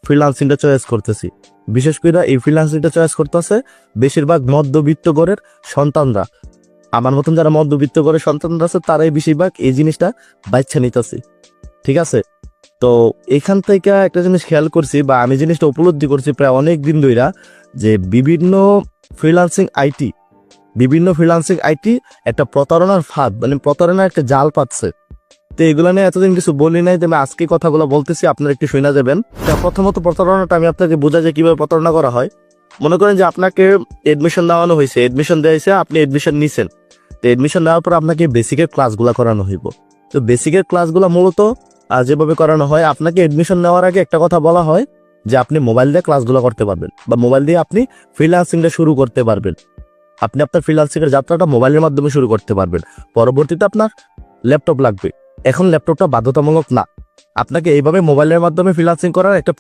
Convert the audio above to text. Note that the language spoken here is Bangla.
ফ্রিল্যান্সিংটা চয়েস করতেছি। বিশেষ করে এই ফ্রিল্যান্সিংটা চয়েস করতেছে বেশিরভাগ মধ্যবিত্ত ঘরের সন্তানরা। আমার মতন যারা মধ্যবিত্ত ঘরের সন্তানরা আছে তারাই বেশিরভাগ এই জিনিসটা বাচ্চা নিতেছে। ঠিক আছে, তো এখান থেকে একটা জিনিস খেয়াল করছি বা আমি জিনিসটা উপলব্ধি করছি প্রায় অনেক দিন ধইরা, যে বিভিন্ন ফ্রিল্যান্সিং আইটি একটা প্রতারণার ফাঁদ, মানে প্রতারণার একটা জাল পাচ্ছে। তো এগুলো নিয়ে এতদিন কিছু বলি নাই, তবে আজকে কথাগুলো বলতেছি, আপনারা একটু শুনে যাবেন। প্রথমত প্রতারণাটা আমি আপনাকে বোঝা যায় কিভাবে প্রতারণা করা হয়। মনে করেন যে আপনাকে এডমিশন দেওয়ানো হয়েছে, এডমিশন দিয়েছে, আপনি এডমিশন নিছেন। তো এডমিশন নেওয়ার পর আপনাকে বেসিকের ক্লাসগুলো করানো হইব। তো বেসিকের ক্লাসগুলো মূলত যেভাবে করানো হয়, আপনাকে এডমিশন নেওয়ার আগে একটা কথা বলা হয় যে আপনি মোবাইল দিয়ে ক্লাসগুলো করতে পারবেন বা মোবাইল দিয়ে আপনি ফ্রিল্যান্সিংটা শুরু করতে পারবেন। আপনি আপনার ফ্রিল্যান্সিংয়ের যাত্রাটা মোবাইলের মাধ্যমে শুরু করতে পারবেন। পরবর্তীতে আপনার ল্যাপটপ লাগবে। এখন ল্যাপটপটা বাধ্যতামূলক না, আপনাকে এইভাবে মোবাইলের মাধ্যমে ফ্রিল্যান্সিং করার একটা